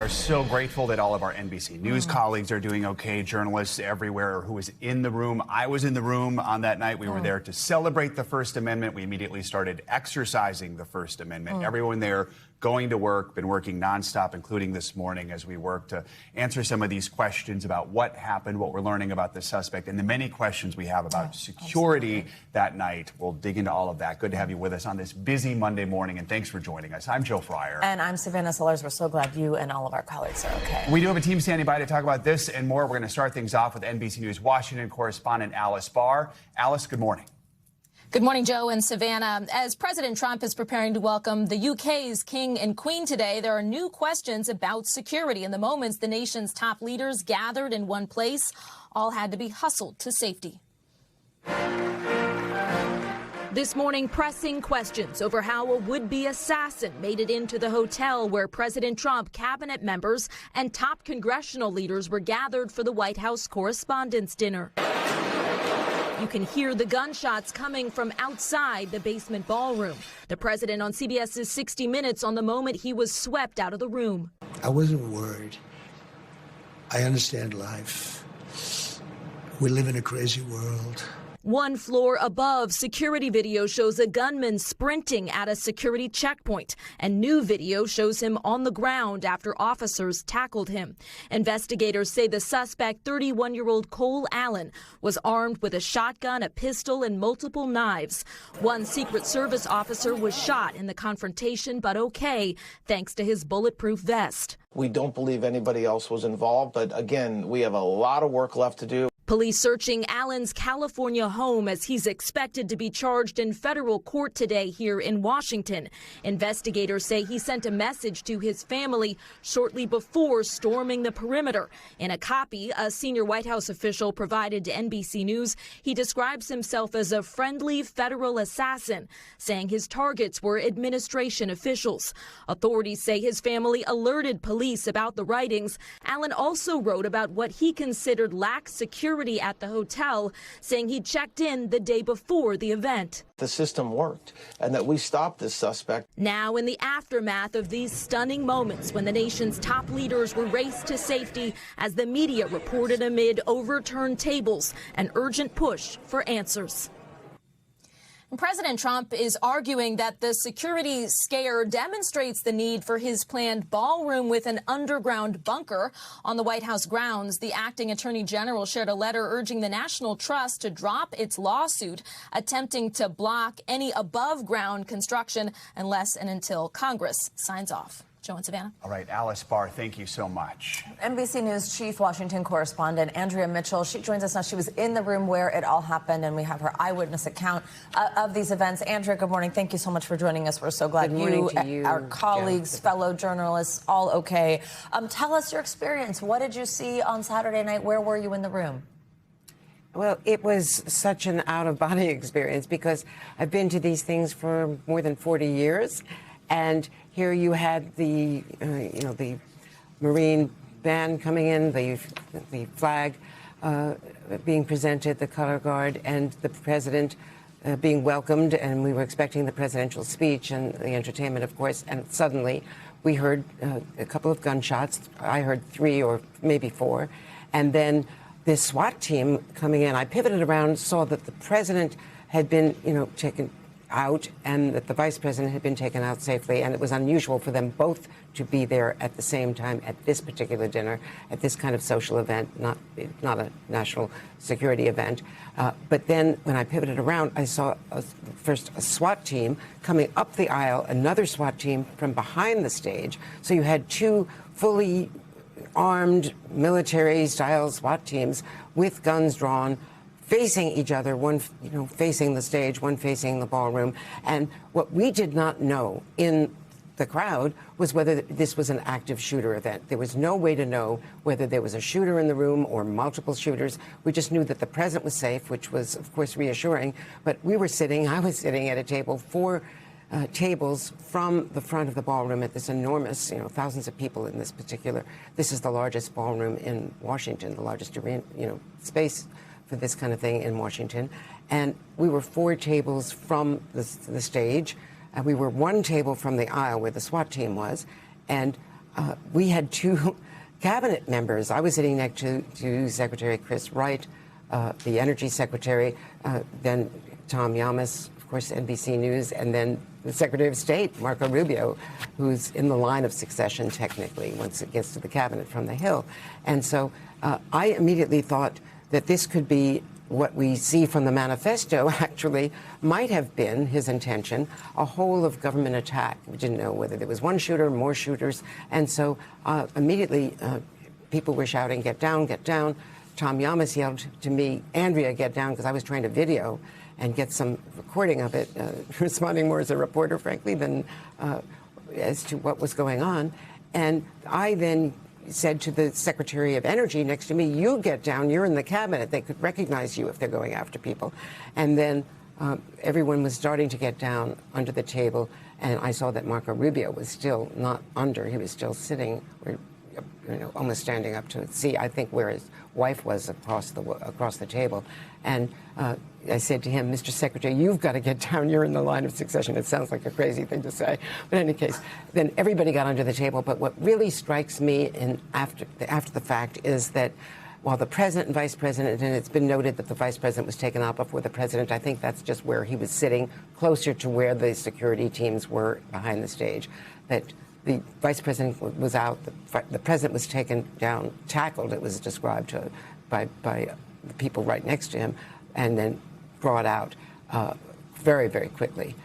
We're so grateful that all of our NBC News colleagues are doing okay, journalists everywhere who was in the room. I was in the room on that night. We were there to celebrate the First Amendment. We immediately started exercising the First Amendment. Everyone there going to work, been working nonstop, including this morning as we work to answer some of these questions about what happened, what we're learning about the suspect, and the many questions we have about security that night. We'll dig into all of that. Good to have you with us on this busy Monday morning, and thanks for joining us. I'm Joe Fryer. And I'm Savannah Sellers. We're so glad you and all of our colleagues are okay. We do have a team standing by to talk about this and more. We're going to start things off with NBC News Washington correspondent Alice Barr. Alice, good morning. Good morning, Joe and Savannah. As President Trump is preparing to welcome the UK's King and Queen today, there are new questions about security. In the moments the nation's top leaders gathered in one place, all had to be hustled to safety. This morning, pressing questions over how a would-be assassin made it into the hotel where President Trump, cabinet members, and top congressional leaders were gathered for the White House Correspondents' dinner. You can hear the gunshots coming from outside the basement ballroom. The president on CBS's 60 Minutes on the moment he was swept out of the room. I wasn't worried. I understand life. We live in a crazy world. One floor above, security video shows a gunman sprinting at a security checkpoint, and new video shows him on the ground after officers tackled him. Investigators say the suspect, 31-year-old Cole Allen, was armed with a shotgun, a pistol, and multiple knives. One Secret Service officer was shot in the confrontation, but okay, thanks to his bulletproof vest. We don't believe anybody else was involved, but again, we have a lot of work left to do. Police searching Allen's California home as he's expected to be charged in federal court today here in Washington. Investigators say he sent a message to his family shortly before storming the perimeter. In a copy a senior White House official provided to NBC News, he describes himself as a friendly federal assassin, saying his targets were administration officials. Authorities say his family alerted police about the writings. Allen also wrote about what he considered lax security at the hotel, saying he checked in the day before the event. The system worked and that we stopped this suspect. Now, in the aftermath of these stunning moments when the nation's top leaders were raced to safety as the media reported amid overturned tables, an urgent push for answers. President Trump is arguing that the security scare demonstrates the need for his planned ballroom with an underground bunker on the White House grounds. The acting attorney general shared a letter urging the National Trust to drop its lawsuit, attempting to block any above-ground construction unless and until Congress signs off. Joe and Savannah. All right, Alice Barr, thank you so much. NBC News chief Washington correspondent Andrea Mitchell, she joins us now. She was in the room where it all happened, and we have her eyewitness account of these events. Andrea, good morning. Thank you so much for joining us. We're so glad you, our colleagues, fellow journalists, all okay. Tell us your experience. What did you see on Saturday night? Where were you in the room? Well, it was such an out-of-body experience because I've been to these things for more than 40 years. And here you had the Marine band coming in, the flag being presented, the color guard, and the president being welcomed. And we were expecting the presidential speech and the entertainment, of course. And suddenly we heard a couple of gunshots. I heard 3 or maybe 4. And then this SWAT team coming in. I pivoted around, saw that the president had been, taken out and that the vice president had been taken out safely, and it was unusual for them both to be there at the same time at this particular dinner, at this kind of social event, not a national security event. But then when I pivoted around, I saw first a SWAT team coming up the aisle, another SWAT team from behind the stage. So you had 2 fully armed military-style SWAT teams with guns drawn, facing each other, one facing the stage, one facing the ballroom. And what we did not know in the crowd was whether this was an active shooter event. There was no way to know whether there was a shooter in the room or multiple shooters. We just knew that the president was safe, which was, of course, reassuring. But I was sitting at a table, 4 tables from the front of the ballroom at this enormous, thousands of people in this is the largest ballroom in Washington, the largest arena, space for this kind of thing in Washington. And we were 4 tables from the stage. And we were 1 table from the aisle where the SWAT team was. And we had two cabinet members. I was sitting next to Secretary Chris Wright, the Energy Secretary, then Tom Yamas, of course, NBC News, and then the Secretary of State, Marco Rubio, who's in the line of succession, technically, once it gets to the cabinet from the Hill. And so I immediately thought that this could be what we see from the manifesto actually might have been his intention, a whole of government attack. We didn't know whether there was one shooter, more shooters. And so immediately people were shouting, "Get down, get down." Tom Yamas yelled to me, "Andrea, get down," because I was trying to video and get some recording of it, responding more as a reporter, frankly, than as to what was going on. And I then said to the Secretary of Energy next to me, "You get down, you're in the cabinet. They could recognize you if they're going after people." And then everyone was starting to get down under the table, and I saw that Marco Rubio was still not under. He was still sitting, or, almost standing up to see, I think, where his wife was across the table. And I said to him, "Mr. Secretary, you've got to get down. You're in the line of succession." It sounds like a crazy thing to say. But in any case, then everybody got under the table. But what really strikes me after the fact is that while the president and vice president, and it's been noted that the vice president was taken out before the president, I think that's just where he was sitting, closer to where the security teams were behind the stage, that the vice president was out, the president was taken down, tackled, it was described by the people right next to him, and then brought out very, very quickly,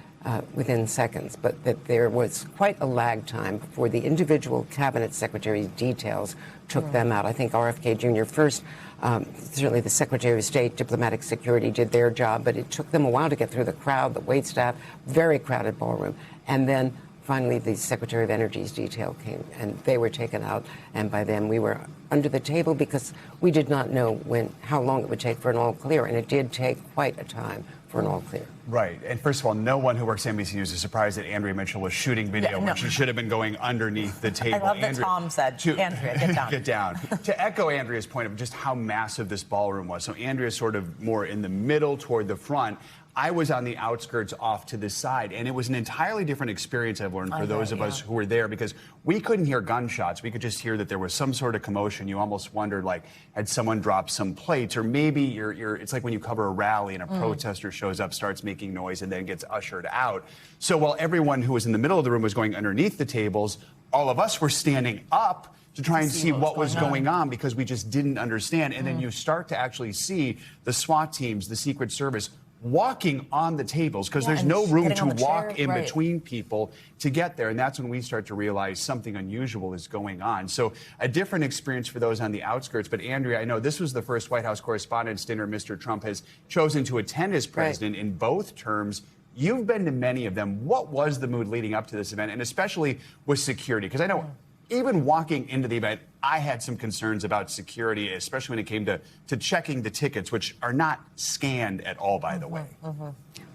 within seconds. But that there was quite a lag time before the individual cabinet secretaries' details took them out. I think RFK Jr. first, certainly the Secretary of State, diplomatic security did their job, but it took them a while to get through the crowd, the wait staff, very crowded ballroom. And then finally, the Secretary of Energy's detail came, and they were taken out. And by then, we were under the table because we did not know how long it would take for an all clear, and it did take quite a time for an all clear. Right. And first of all, no one who works at NBC News is surprised that Andrea Mitchell was shooting video when she should have been going underneath the table. I love that Tom said, "Andrea, get down." Get down. To echo Andrea's point of just how massive this ballroom was, so Andrea's sort of more in the middle toward the front. I was on the outskirts off to the side, and it was an entirely different experience, I've learned, for those of us who were there, because we couldn't hear gunshots. We could just hear that there was some sort of commotion. You almost wondered, like, had someone dropped some plates, or maybe it's like when you cover a rally and a protester shows up, starts making noise, and then gets ushered out. So while everyone who was in the middle of the room was going underneath the tables, all of us were standing up to try and see what was going on because we just didn't understand. And then you start to actually see the SWAT teams, the Secret Service, walking on the tables because there's no room to walk in between people to get there. And that's when we start to realize something unusual is going on. So a different experience for those on the outskirts. But Andrea, I know this was the first White House Correspondents' dinner Mr. Trump has chosen to attend as president in both terms. You've been to many of them. What was the mood leading up to this event, and especially with security? Because I know even walking into the event, I had some concerns about security, especially when it came to checking the tickets, which are not scanned at all, by the way.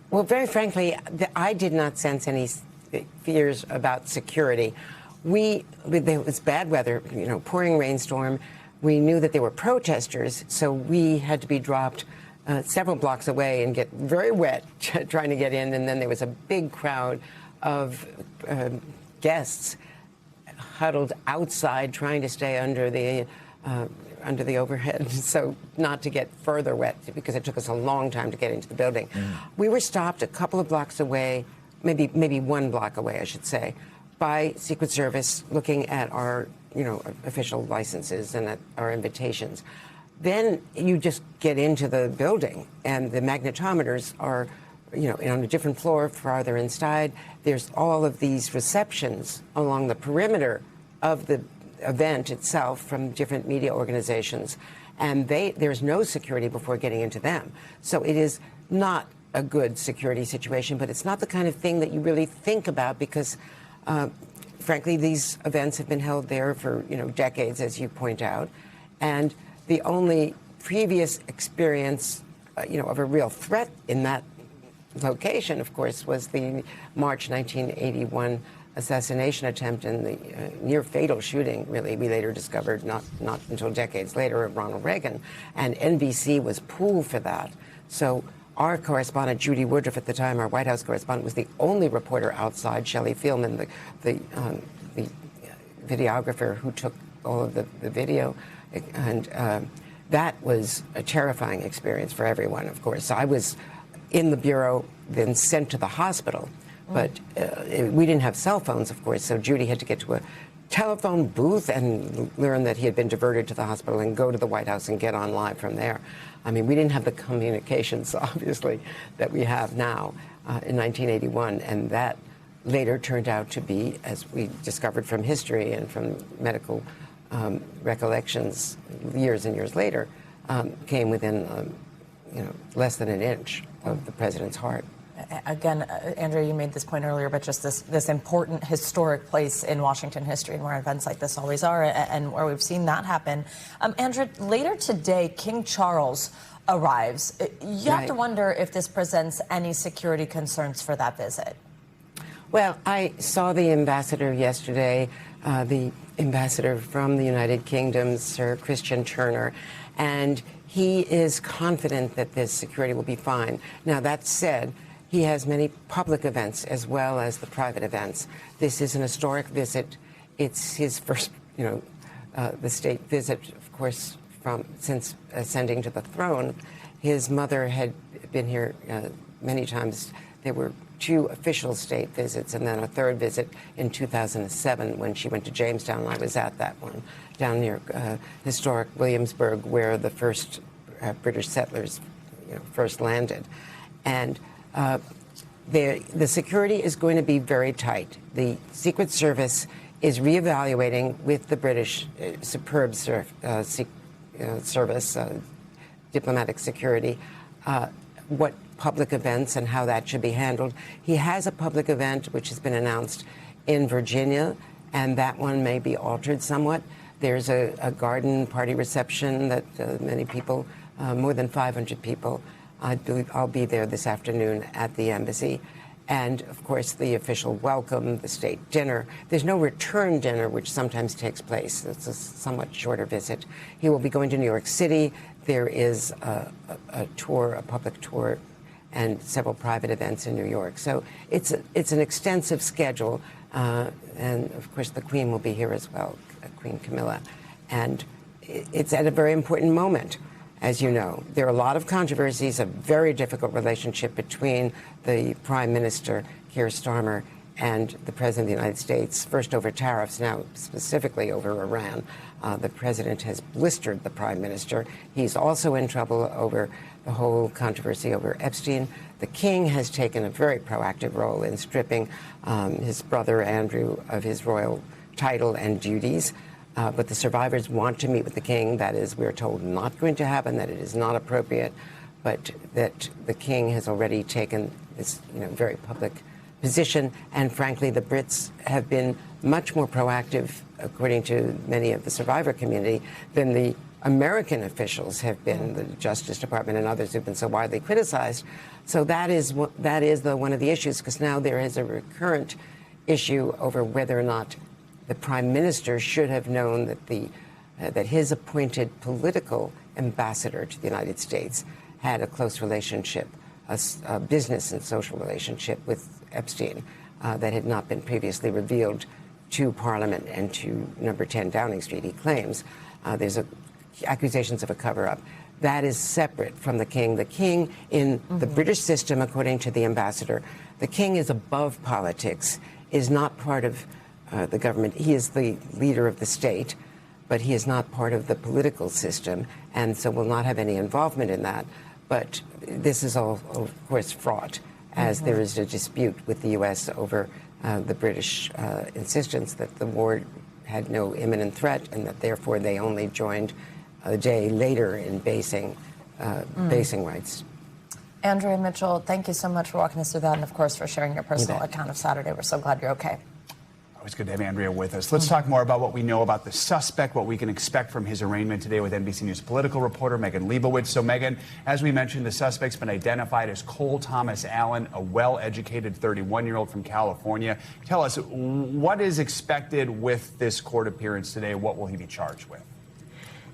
Well, very frankly, I did not sense any fears about security. There was bad weather, pouring rainstorm. We knew that there were protesters, so we had to be dropped several blocks away and get very wet trying to get in. And then there was a big crowd of guests huddled outside trying to stay under the overhead, so not to get further wet, because it took us a long time to get into the building. We were stopped a couple of blocks away, maybe 1 block away, I should say, by Secret Service looking at our official licenses and at our invitations. Then you just get into the building, and the magnetometers are on a different floor farther inside. There's all of these receptions along the perimeter of the event itself from different media organizations, and there's no security before getting into them. So it is not a good security situation, but it's not the kind of thing that you really think about because, frankly, these events have been held there for decades, as you point out, and the only previous experience, of a real threat in that location, of course, was the March 1981 assassination attempt and the near-fatal shooting, really, we later discovered, not until decades later, of Ronald Reagan. And NBC was pooled for that. So our correspondent, Judy Woodruff, at the time, our White House correspondent, was the only reporter outside. Shelley Fieldman, the videographer who took all of the video, and that was a terrifying experience for everyone, of course. I was in the bureau, then sent to the hospital, but we didn't have cell phones, of course, so Judy had to get to a telephone booth and learn that he had been diverted to the hospital and go to the White House and get on live from there. I mean, we didn't have the communications, obviously, that we have now in 1981, and that later turned out to be, as we discovered from history and from medical recollections years and years later, came within less than an inch of the president's heart. Again, Andrea, you made this point earlier, but just this important historic place in Washington history and where events like this always are and where we've seen that happen. Andrea, later today, King Charles arrives. You have to wonder if this presents any security concerns for that visit. Well, I saw the ambassador yesterday, the ambassador from the United Kingdom, Sir Christian Turner, and he is confident that this security will be fine. Now, that said, he has many public events as well as the private events. This is an historic visit. It's his first, the state visit, of course, since ascending to the throne. His mother had been here many times. There were 2 official state visits and then a 3rd visit in 2007 when she went to Jamestown. I was at that one down near historic Williamsburg, where the first British settlers first landed. And the security is going to be very tight. The Secret Service is reevaluating with the British superb service, diplomatic security, what public events and how that should be handled. He has a public event which has been announced in Virginia, and that one may be altered somewhat. There's a garden party reception that many people, more than 500 people, I'll be there this afternoon at the embassy. And, of course, the official welcome, the state dinner. There's no return dinner, which sometimes takes place. It's a somewhat shorter visit. He will be going to New York City. There is a tour, a public tour, and several private events in New York. So it's an extensive schedule. And, of course, the Queen will be here as well, Queen Camilla. And it's at a very important moment. As you know, there are a lot of controversies, a very difficult relationship between the Prime Minister, Keir Starmer, and the President of the United States, first over tariffs, now specifically over Iran. The President has blistered the Prime Minister. He's also in trouble over the whole controversy over Epstein. The King has taken a very proactive role in stripping his brother, Andrew, of his royal title and duties. But the survivors want to meet with the King. That is, we're told, not going to happen, that it is not appropriate, but that the King has already taken this very public position. And frankly, the Brits have been much more proactive, according to many of the survivor community, than the American officials have been, the Justice Department and others who've been so widely criticized. So that is one of the issues, because now there is a recurrent issue over whether or not the Prime Minister should have known that that his appointed political ambassador to the United States had a close relationship, a business and social relationship with Epstein that had not been previously revealed to Parliament and to Number 10 Downing Street, he claims. There's accusations of a cover-up. That is separate from the King. The King, in the British system, according to the ambassador, the King is above politics, is not part of the government. He is the leader of the state, but he is not part of the political system, and so will not have any involvement in that. But this is all, of course, fraught, as there is a dispute with the U.S. over the British insistence that the war had no imminent threat and that, therefore, they only joined a day later in basing rights. Andrea Mitchell, thank you so much for walking us through that and, of course, for sharing your personal account of Saturday. We're so glad you're okay. Always good to have Andrea with us. Let's talk more about what we know about the suspect, what we can expect from his arraignment today with NBC News political reporter Megan Leibowitz. So, Megan, as we mentioned, the suspect's been identified as Cole Thomas Allen, a well-educated 31-year-old from California. Tell us, what is expected with this court appearance today? What will he be charged with?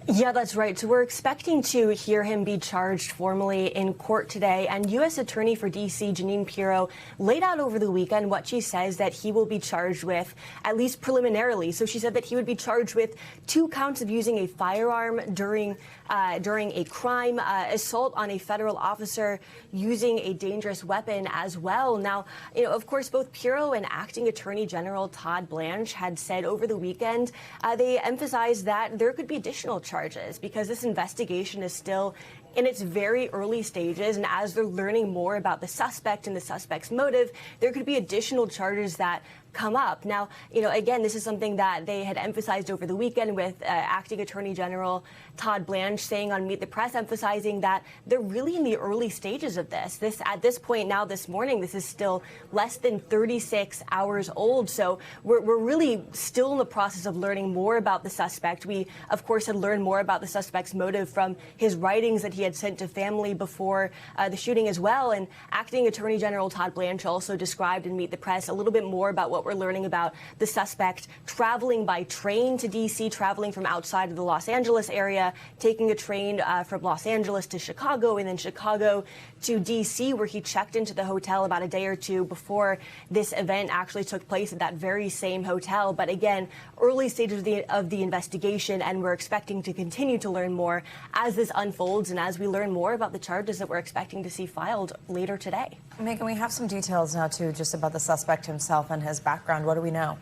Yeah, that's right. So we're expecting to hear him be charged formally in court today. And U.S. Attorney for D.C. Jeanine Pirro laid out over the weekend what she says that he will be charged with, at least preliminarily. So she said that he would be charged with 2 counts of using a firearm during a crime, assault on a federal officer, using a dangerous weapon as well. Now, of course, both Pirro and Acting Attorney General Todd Blanche had said over the weekend, they emphasized that there could be additional charges because this investigation is still in its very early stages, and as they're learning more about the suspect and the suspect's motive, there could be additional charges that come up. Now, again, this is something that they had emphasized over the weekend with Acting Attorney General Todd Blanche saying on Meet the Press, emphasizing that they're really in the early stages of this. At this point now this morning, this is still less than 36 hours old. So we're really still in the process of learning more about the suspect. We, of course, had learned more about the suspect's motive from his writings that he had sent to family before the shooting as well. And Acting Attorney General Todd Blanche also described in Meet the Press a little bit more about what we're learning about the suspect traveling by train to D.C., traveling from outside of the Los Angeles area, taking a train from Los Angeles to Chicago, and then Chicago to D.C., where he checked into the hotel about a day or two before this event actually took place at that very same hotel. But again, early stages of the investigation, and we're expecting to continue to learn more as this unfolds and as we learn more about the charges that we're expecting to see filed later today. Megan, we have some details now, too, just about the suspect himself and his background. What do we know?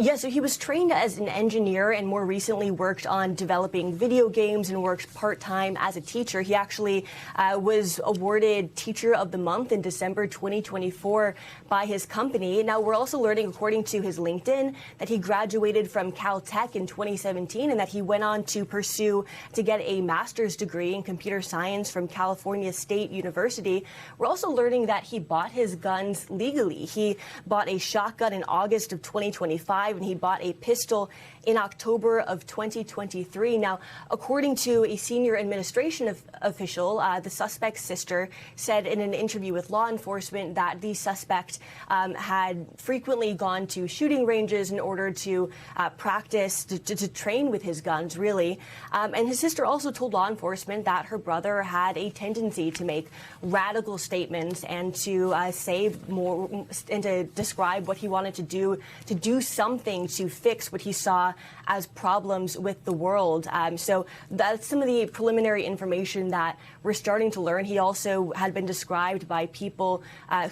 Yeah, so he was trained as an engineer and more recently worked on developing video games and worked part-time as a teacher. He actually was awarded Teacher of the Month in December 2024 by his company. Now, we're also learning, according to his LinkedIn, that he graduated from Caltech in 2017 and that he went on to get a master's degree in computer science from California State University. We're also learning that he bought his guns legally. He bought a shotgun in August of 2025. And he bought a pistol in October of 2023. Now, according to a senior administration official, the suspect's sister said in an interview with law enforcement that the suspect had frequently gone to shooting ranges in order to practice, to train with his guns, really. And his sister also told law enforcement that her brother had a tendency to make radical statements and to say more and to describe what he wanted to do something to fix what he saw as problems with the world. So that's some of the preliminary information that we're starting to learn. He also had been described by people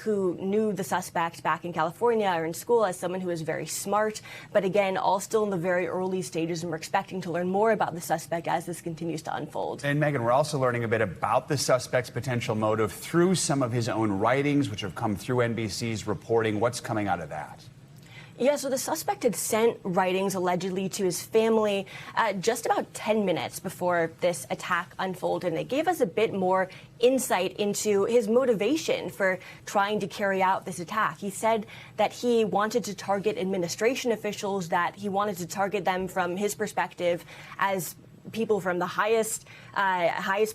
who knew the suspect back in California or in school as someone who is very smart. But again, all still in the very early stages, and we're expecting to learn more about the suspect as this continues to unfold. And Megan, we're also learning a bit about the suspect's potential motive through some of his own writings, which have come through NBC's reporting. What's coming out of that? Yeah, so the suspect had sent writings allegedly to his family just about 10 minutes before this attack unfolded. And it gave us a bit more insight into his motivation for trying to carry out this attack. He said that he wanted to target administration officials, that he wanted to target them from his perspective as people from the highest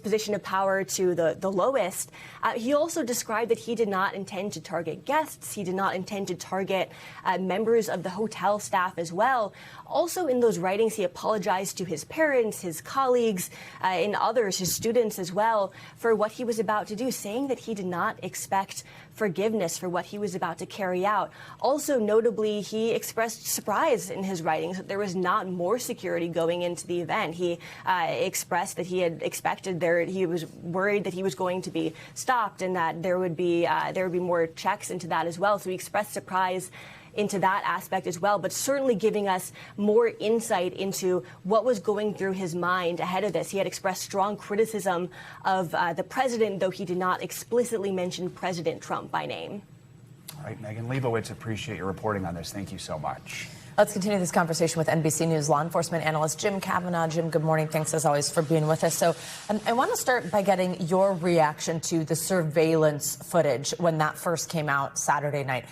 position of power to the lowest. He also described that he did not intend to target guests. He did not intend to target members of the hotel staff as well. Also in those writings, he apologized to his parents, his colleagues, and others, his students as well, for what he was about to do, saying that he did not expect forgiveness for what he was about to carry out. Also, notably, he expressed surprise in his writings that there was not more security going into the event. He expressed that he had expected he was worried that he was going to be stopped and that there would be more checks into that as well. So he expressed surprise into that aspect as well, but certainly giving us more insight into what was going through his mind ahead of this. He had expressed strong criticism of the president, though he did not explicitly mention President Trump by name. All right, Megan Leibowitz, appreciate your reporting on this. Thank you so much. Let's continue this conversation with NBC News law enforcement analyst Jim Kavanaugh. Jim, good morning. Thanks, as always, for being with us. So I want to start by getting your reaction to the surveillance footage when that first came out Saturday night,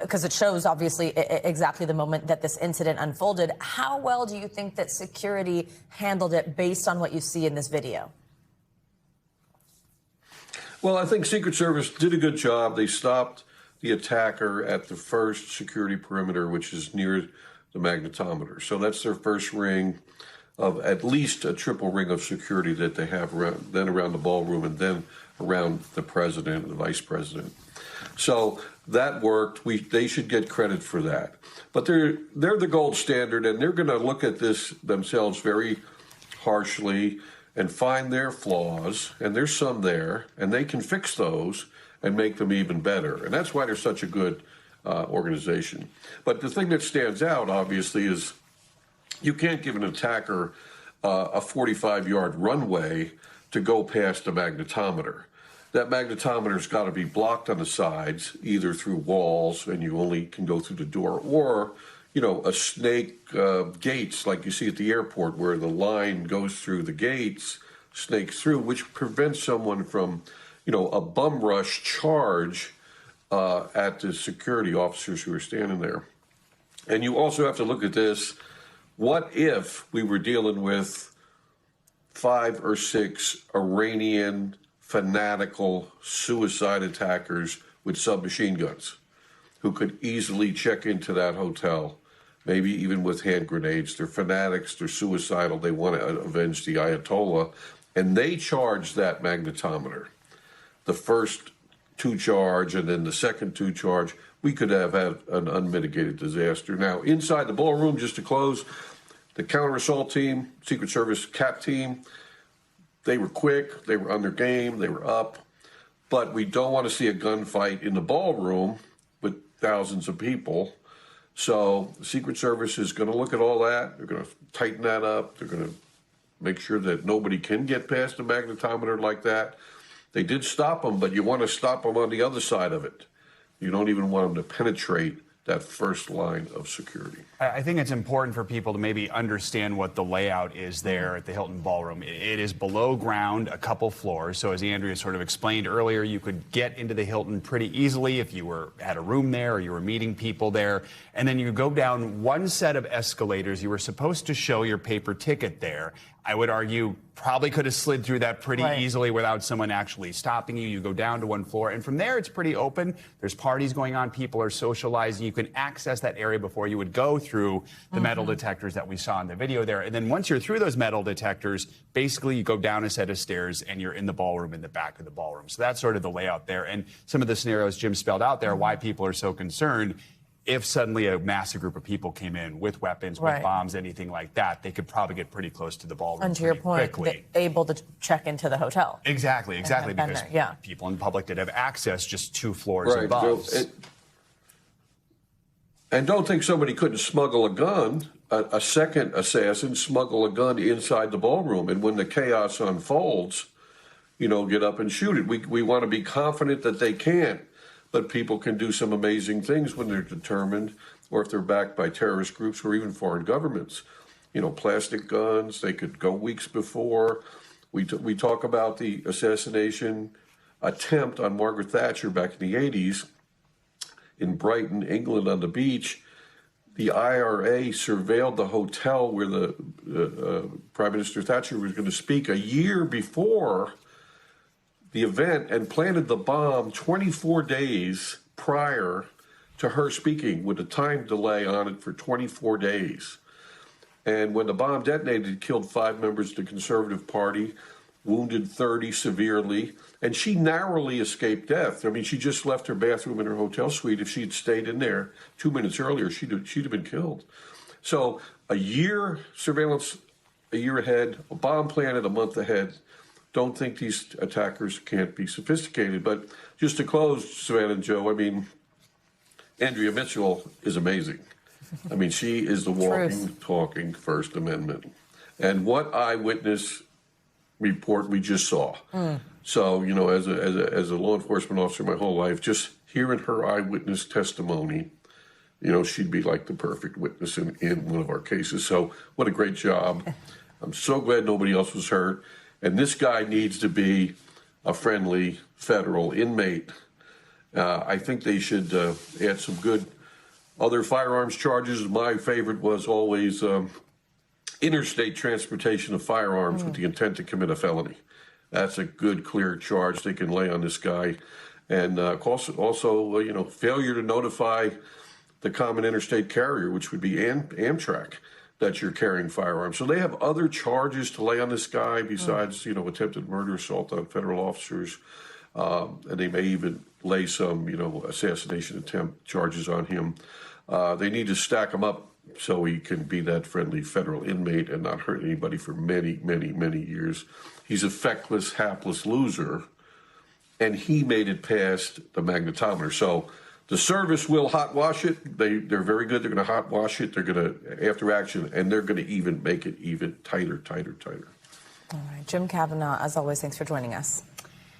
because it shows, obviously, exactly the moment that this incident unfolded. How well do you think that security handled it based on what you see in this video? Well, I think Secret Service did a good job. They stopped the attacker at the first security perimeter, which is near the magnetometer. So that's their first ring. of at least a triple ring of security that they have around the ballroom and then around the president and the vice president. So that worked. They should get credit for that. But they're the gold standard, and they're going to look at this themselves very harshly and find their flaws, and there's some there, and they can fix those and make them even better. And that's why they're such a good organization. But the thing that stands out, obviously, is you can't give an attacker a 45-yard runway to go past a magnetometer. That magnetometer's got to be blocked on the sides, either through walls, and you only can go through the door, or, you know, a snake gates like you see at the airport where the line goes through the gates, snakes through, which prevents someone from, you know, a bum rush charge at the security officers who are standing there. And you also have to look at this. What if we were dealing with 5 or 6 Iranian fanatical suicide attackers with submachine guns who could easily check into that hotel, maybe even with hand grenades? They're fanatics, they're suicidal, they want to avenge the Ayatollah, and they charge that magnetometer. The first 2 charge and then the second 2 charge, we could have had an unmitigated disaster. Now, inside the ballroom, just to close, the counter-assault team, Secret Service CAP team, they were quick, they were on their game, they were up. But we don't want to see a gunfight in the ballroom with thousands of people. So the Secret Service is going to look at all that. They're going to tighten that up. They're going to make sure that nobody can get past a magnetometer like that. They did stop them, but you want to stop them on the other side of it. You don't even want them to penetrate that first line of security. I think it's important for people to maybe understand what the layout is there at the Hilton Ballroom. It is below ground, a couple floors. So as Andrea sort of explained earlier, you could get into the Hilton pretty easily if you had a room there or you were meeting people there. And then you go down one set of escalators. You were supposed to show your paper ticket there. I would argue probably could have slid through that pretty easily without someone actually stopping you. You go down to one floor, and from there it's pretty open. There's parties going on. People are socializing. You can access that area before you would go through the metal detectors that we saw in the video there. And then once you're through those metal detectors, basically you go down a set of stairs and you're in the ballroom in the back of the ballroom. So that's sort of the layout there. And some of the scenarios Jim spelled out there, why people are so concerned. If suddenly a massive group of people came in with weapons, with bombs, anything like that, they could probably get pretty close to the ballroom. And to your point, able to check into the hotel. Exactly, because people in public did have access just 2 floors above. And don't think somebody couldn't smuggle a gun, a second assassin smuggle a gun inside the ballroom. And when the chaos unfolds, you know, get up and shoot it. We want to be confident that they can't. But people can do some amazing things when they're determined, or if they're backed by terrorist groups or even foreign governments. You know, plastic guns, they could go weeks before. We talk about the assassination attempt on Margaret Thatcher back in the 80s in Brighton, England, on the beach. The IRA surveilled the hotel where the Prime Minister Thatcher was going to speak a year before the event and planted the bomb 24 days prior to her speaking, with a time delay on it for 24 days. And when the bomb detonated, it killed 5 members of the Conservative Party, wounded 30 severely, and she narrowly escaped death. I mean, she just left her bathroom in her hotel suite. If she had stayed in there 2 minutes earlier, she'd have been killed. So a year surveillance, a year ahead, a bomb planted a month ahead. Don't think these attackers can't be sophisticated. But just to close, Savannah and Joe, I mean, Andrea Mitchell is amazing. I mean, she is the walking, talking First Amendment. And what eyewitness report we just saw. So, you know, as a law enforcement officer my whole life, just hearing her eyewitness testimony, you know, she'd be like the perfect witness in one of our cases. So what a great job. I'm so glad nobody else was hurt. And this guy needs to be a friendly federal inmate. I think they should add some good other firearms charges. My favorite was always interstate transportation of firearms with the intent to commit a felony. That's a good, clear charge they can lay on this guy. And also, you know, failure to notify the common interstate carrier, which would be Amtrak. that you're carrying firearms. So they have other charges to lay on this guy besides, attempted murder, assault on federal officers. And they may even lay some, assassination attempt charges on him. They need to stack him up so he can be that friendly federal inmate and not hurt anybody for many, many, many years. He's a feckless, hapless loser, and he made it past the magnetometer. So the service will hot wash it. They're very good. They're going to hot wash it. They're going to, after action, and they're going to even make it even tighter. All right, Jim Kavanaugh, as always, thanks for joining us.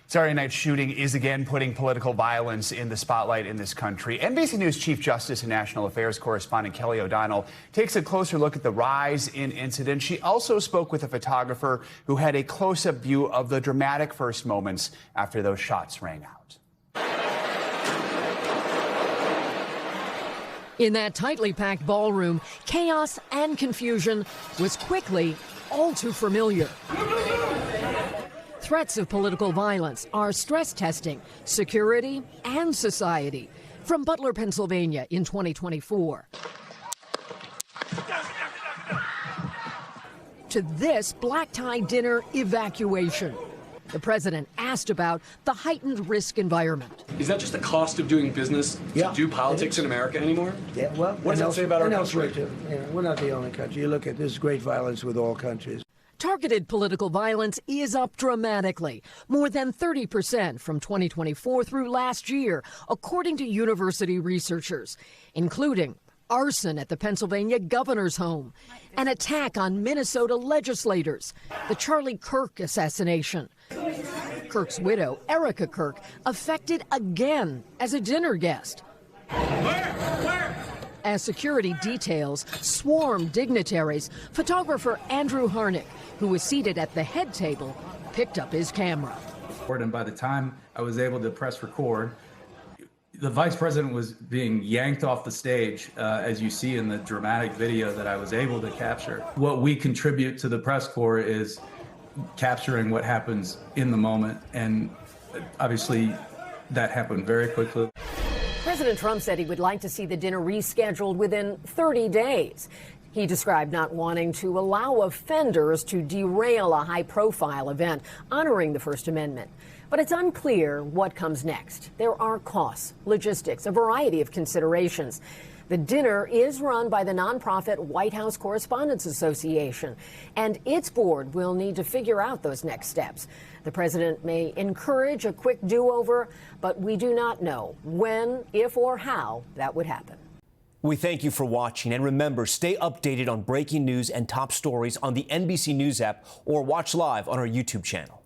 Saturday night shooting is again putting political violence in the spotlight in this country. NBC News Chief Justice and National Affairs Correspondent Kelly O'Donnell takes a closer look at the rise in incidents. She also spoke with a photographer who had a close-up view of the dramatic first moments after those shots rang out. In that tightly packed ballroom, chaos and confusion was quickly all too familiar. Threats of political violence are stress testing security and society. From Butler, Pennsylvania in 2024. To this black tie dinner evacuation. The president asked about the heightened risk environment. Is that just the cost of doing business to do politics in America anymore? Yeah, well, what does that say about our country? Too. We're not the only country. You look at this great violence with all countries. Targeted political violence is up dramatically, more than 30% from 2024 through last year, according to university researchers, including arson at the Pennsylvania governor's home, an attack on Minnesota legislators, the Charlie Kirk assassination. Kirk's widow, Erica Kirk, affected again as a dinner guest. As security details swarmed dignitaries, photographer Andrew Harnick, who was seated at the head table, picked up his camera. And by the time I was able to press record, the vice president was being yanked off the stage, as you see in the dramatic video that I was able to capture. What we contribute to the press corps is capturing what happens in the moment, and obviously that happened very quickly. President Trump said he would like to see the dinner rescheduled within 30 days. He described not wanting to allow offenders to derail a high-profile event honoring the First Amendment. But it's unclear what comes next. There are costs, logistics, a variety of considerations. The dinner is run by the nonprofit White House Correspondents Association, and its board will need to figure out those next steps. The president may encourage a quick do-over, but we do not know when, if, or how that would happen. We thank you for watching, and remember, stay updated on breaking news and top stories on the NBC News app or watch live on our YouTube channel.